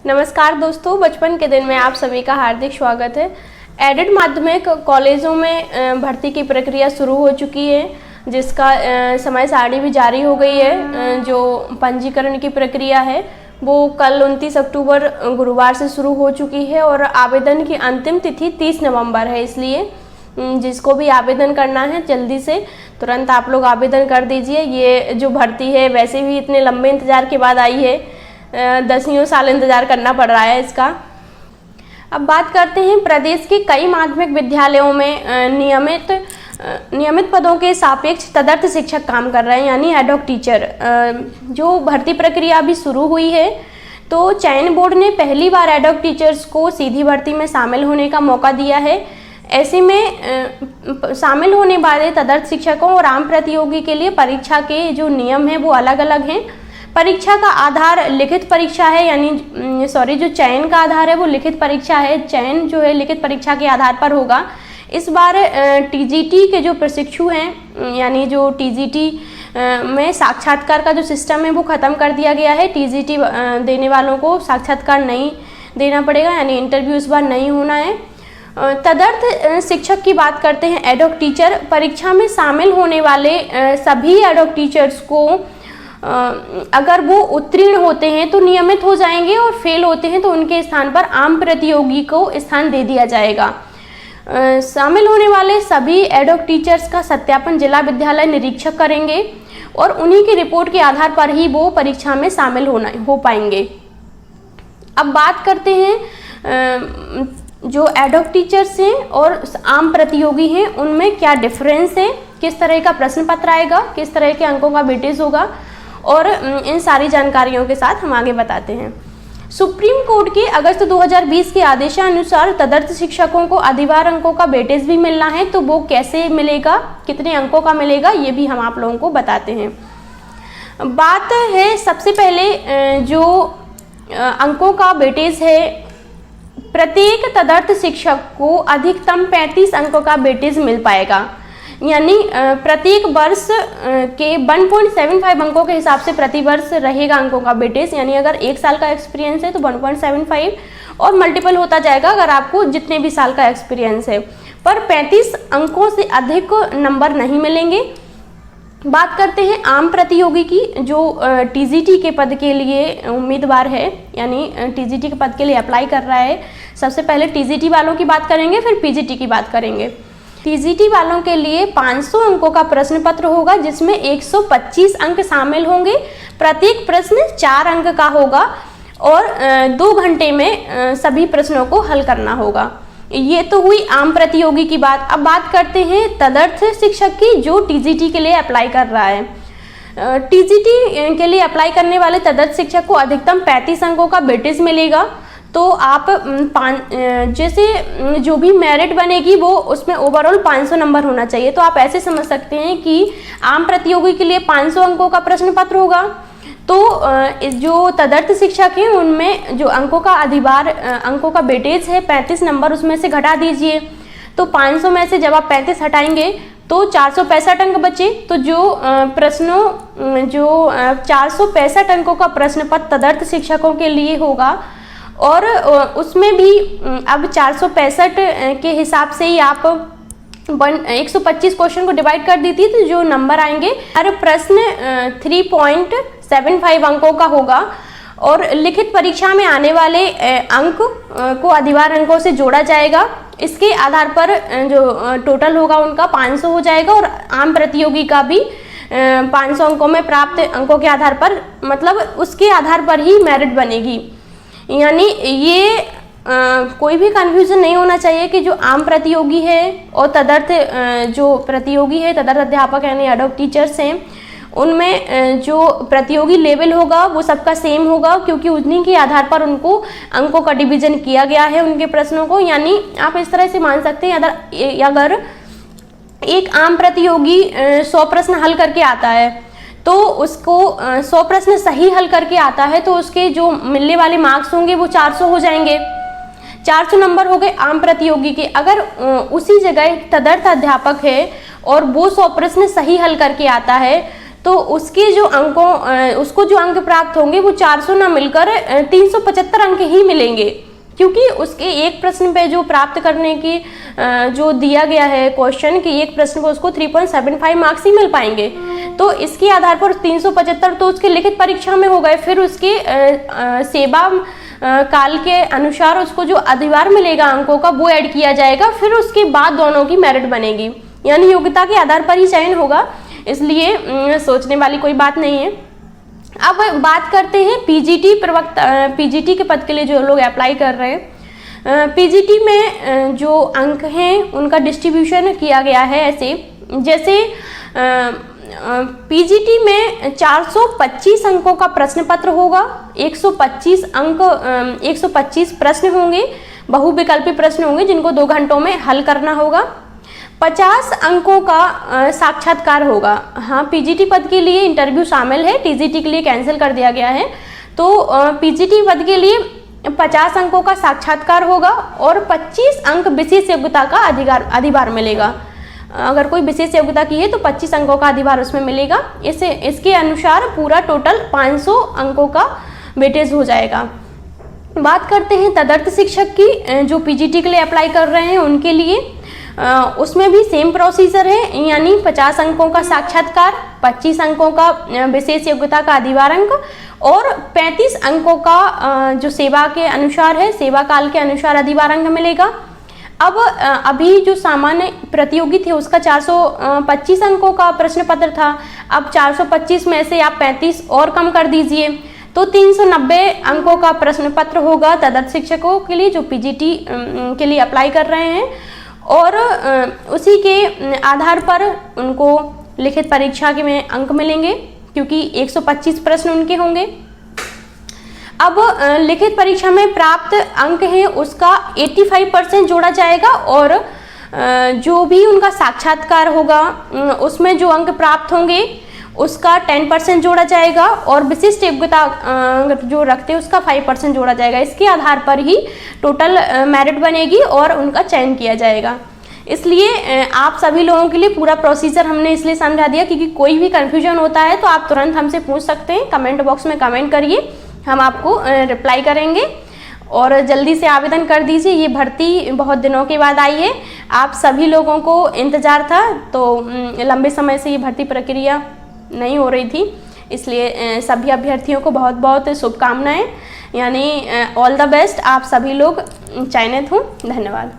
नमस्कार दोस्तों, बचपन के दिन में आप सभी का हार्दिक स्वागत है। एडेड माध्यमिक कॉलेजों में भर्ती की प्रक्रिया शुरू हो चुकी है, जिसका समय सारणी भी जारी हो गई है। जो पंजीकरण की प्रक्रिया है वो कल 29 अक्टूबर गुरुवार से शुरू हो चुकी है और आवेदन की अंतिम तिथि 30 नवंबर है। इसलिए जिसको भी आवेदन करना है जल्दी से तुरंत आप लोग आवेदन कर दीजिए। ये जो भर्ती है वैसे भी इतने लंबे इंतज़ार के बाद आई है, 10 साल इंतज़ार करना पड़ रहा है इसका। अब बात करते हैं, प्रदेश के कई माध्यमिक विद्यालयों में नियमित पदों के सापेक्ष तदर्थ शिक्षक काम कर रहे हैं, यानी एडहॉक टीचर। जो भर्ती प्रक्रिया अभी शुरू हुई है, तो चयन बोर्ड ने पहली बार एडहॉक टीचर्स को सीधी भर्ती में शामिल होने का मौका दिया है। ऐसे में शामिल होने वाले तदर्थ शिक्षकों और आम प्रतियोगी के लिए परीक्षा के जो नियम हैं वो अलग अलग हैं। परीक्षा का आधार लिखित परीक्षा है, यानी जो चयन का आधार है वो लिखित परीक्षा है। चयन जो है लिखित परीक्षा के आधार पर होगा। इस बार टीजीटी के जो प्रशिक्षु हैं, यानी जो टीजीटी में साक्षात्कार का जो सिस्टम है वो ख़त्म कर दिया गया है। टीजीटी देने वालों को साक्षात्कार नहीं देना पड़ेगा, यानी इंटरव्यू इस बार नहीं होना है। तदर्थ शिक्षक की बात करते हैं, एडहॉक टीचर। परीक्षा में शामिल होने वाले सभी एडहॉक टीचर्स को अगर वो उत्तीर्ण होते हैं तो नियमित हो जाएंगे और फेल होते हैं तो उनके स्थान पर आम प्रतियोगी को स्थान दे दिया जाएगा। शामिल होने वाले सभी एडहॉक टीचर्स का सत्यापन जिला विद्यालय निरीक्षक करेंगे और उन्हीं की रिपोर्ट के आधार पर ही वो परीक्षा में शामिल हो पाएंगे। अब बात करते हैं जो एडहॉक टीचर्स हैं और आम प्रतियोगी हैं उनमें क्या डिफरेंस है, किस तरह का प्रश्न पत्र आएगा, किस तरह के अंकों का वेटेज होगा, और इन सारी जानकारियों के साथ हम आगे बताते हैं। सुप्रीम कोर्ट के अगस्त 2020 के आदेशानुसार तदर्थ शिक्षकों को अधिभार अंकों का वेटेज भी मिलना है, तो वो कैसे मिलेगा, कितने अंकों का मिलेगा, ये भी हम आप लोगों को बताते हैं। बात है सबसे पहले जो अंकों का वेटेज है, प्रत्येक तदर्थ शिक्षक को अधिकतम 35 अंकों का वेटेज मिल पाएगा, यानी प्रत्येक वर्ष के 1.75 अंकों के हिसाब से प्रति वर्ष रहेगा अंकों का वेटेज। यानी अगर 1 साल का एक्सपीरियंस है तो 1.75 और मल्टीपल होता जाएगा अगर आपको जितने भी साल का एक्सपीरियंस है, पर 35 अंकों से अधिक नंबर नहीं मिलेंगे। बात करते हैं आम प्रतियोगी की, जो टीजीटी के पद के लिए उम्मीदवार है, यानी टीजीटी के पद के लिए अप्लाई कर रहा है। सबसे पहले टीजीटी वालों की बात करेंगे, फिर पीजीटी की बात करेंगे। टीजीटी वालों के लिए 500 अंकों का प्रश्न पत्र होगा, जिसमें 125 अंक शामिल होंगे। प्रत्येक प्रश्न 4 अंक का होगा और 2 घंटे में सभी प्रश्नों को हल करना होगा। ये तो हुई आम प्रतियोगी की बात। अब बात करते हैं तदर्थ शिक्षक की, जो टीजीटी के लिए अप्लाई कर रहा है। टीजीटी के लिए अप्लाई करने वाले तदर्थ शिक्षक को अधिकतम 35 अंकों का वेटेज मिलेगा। तो आप जैसे जो भी मेरिट बनेगी वो उसमें ओवरऑल 500 नंबर होना चाहिए। तो आप ऐसे समझ सकते हैं कि आम प्रतियोगी के लिए 500 अंकों का प्रश्न पत्र होगा, तो जो तदर्थ शिक्षक हैं उनमें जो अंकों का अधिभार अंकों का वेटेज है 35 नंबर, उसमें से घटा दीजिए। तो 500 में से जब आप 35 हटाएंगे तो 465 अंक बचे। तो जो 465 अंकों का प्रश्न पत्र तदर्थ शिक्षकों के लिए होगा, और उसमें भी अब 465 के हिसाब से ही आप 125 क्वेश्चन को डिवाइड कर दी थी, तो जो नंबर आएंगे हर प्रश्न 3.75 अंकों का होगा। और लिखित परीक्षा में आने वाले अंक को अधिभार अंकों से जोड़ा जाएगा। इसके आधार पर जो टोटल होगा उनका 500 हो जाएगा, और आम प्रतियोगी का भी 500 अंकों में प्राप्त अंकों के आधार पर, मतलब उसके आधार पर ही मेरिट बनेगी। यानी ये कोई भी कन्फ्यूजन नहीं होना चाहिए कि जो आम प्रतियोगी है और तदर्थ जो प्रतियोगी है, तदर्थ अध्यापक यानी एडहॉक टीचर्स हैं, उनमें जो प्रतियोगी लेवल होगा वो सबका सेम होगा, क्योंकि उन्हीं के आधार पर उनको अंकों का डिवीजन किया गया है उनके प्रश्नों को। यानी आप इस तरह से मान सकते हैं, अगर एक आम प्रतियोगी 100 प्रश्न हल करके आता है, तो उसको 100 प्रश्न सही हल करके आता है, तो उसके जो मिलने वाले मार्क्स होंगे वो 400 हो जाएंगे। 400 नंबर हो गए आम प्रतियोगी के। अगर उसी जगह तदर्थ अध्यापक है और वो 100 प्रश्न सही हल करके आता है, तो उसके जो उसको जो अंक प्राप्त होंगे वो 400 ना मिलकर 375 अंक ही मिलेंगे, क्योंकि उसके एक प्रश्न पे जो प्राप्त करने की जो दिया गया है क्वेश्चन कि एक प्रश्न को उसको 3.75 मार्क्स ही मिल पाएंगे। तो इसके आधार पर 375 तो उसके लिखित परीक्षा में हो गए, फिर उसके सेवा काल के अनुसार उसको जो अधिभार मिलेगा अंकों का वो ऐड किया जाएगा, फिर उसके बाद दोनों की मेरिट बनेगी, यानी योग्यता के आधार पर ही चयन होगा, इसलिए सोचने वाली कोई बात नहीं है। अब बात करते हैं पीजीटी प्रवक्ता, पीजीटी के पद के लिए जो लोग अप्लाई कर रहे हैं। पीजीटी में जो अंक हैं उनका डिस्ट्रीब्यूशन किया गया है ऐसे, जैसे पीजीटी में 425 अंकों का प्रश्न पत्र होगा, 125 प्रश्न होंगे, बहुविकल्पी प्रश्न होंगे जिनको 2 घंटों में हल करना होगा। 50 अंकों का साक्षात्कार होगा। हाँ, पीजीटी पद के लिए इंटरव्यू शामिल है, टीजीटी के लिए कैंसिल कर दिया गया है। तो पीजीटी पद के लिए 50 अंकों का साक्षात्कार होगा और 25 अंक विशेष योग्यता का अधिभार मिलेगा। अगर कोई विशेष योग्यता की है तो 25 अंकों का अधिभार उसमें मिलेगा। इसके अनुसार पूरा टोटल 500 अंकों का वेटेज हो जाएगा। बात करते हैं तदर्थ शिक्षक की, जो पीजीटी के लिए अप्लाई कर रहे हैं उनके लिए। उसमें भी सेम प्रोसीजर है, यानी 50 अंकों का साक्षात्कार, 25 अंकों का विशेष योग्यता का अधिभार अंक और 35 अंकों का जो सेवा के अनुसार है, सेवा काल के अनुसार अधिभार अंक मिलेगा। अब अभी जो सामान्य प्रतियोगी थे उसका 425 अंकों का प्रश्न पत्र था, अब 425 में से आप 35 और कम कर दीजिए तो 390 अंकों का प्रश्न पत्र होगा तदर्थ शिक्षकों के लिए जो पीजीटी के लिए अप्लाई कर रहे हैं, और उसी के आधार पर उनको लिखित परीक्षा के में अंक मिलेंगे, क्योंकि 125 प्रश्न उनके होंगे। अब लिखित परीक्षा में प्राप्त अंक है उसका 85% जोड़ा जाएगा, और जो भी उनका साक्षात्कार होगा उसमें जो अंक प्राप्त होंगे उसका 10% जोड़ा जाएगा, और विशिष्ट योग्यता जो रखते हैं उसका 5% जोड़ा जाएगा। इसके आधार पर ही टोटल मेरिट बनेगी और उनका चयन किया जाएगा। इसलिए आप सभी लोगों के लिए पूरा प्रोसीजर हमने इसलिए समझा दिया क्योंकि कोई भी कन्फ्यूजन होता है तो आप तुरंत हमसे पूछ सकते हैं, कमेंट बॉक्स में कमेंट करिए, हम आपको रिप्लाई करेंगे। और जल्दी से आवेदन कर दीजिए, ये भर्ती बहुत दिनों के बाद आई है, आप सभी लोगों को इंतज़ार था, तो लंबे समय से ये भर्ती प्रक्रिया नहीं हो रही थी, इसलिए सभी अभ्यर्थियों को बहुत बहुत शुभकामनाएं, यानी ऑल द बेस्ट। आप सभी लोग चयनित हों। धन्यवाद।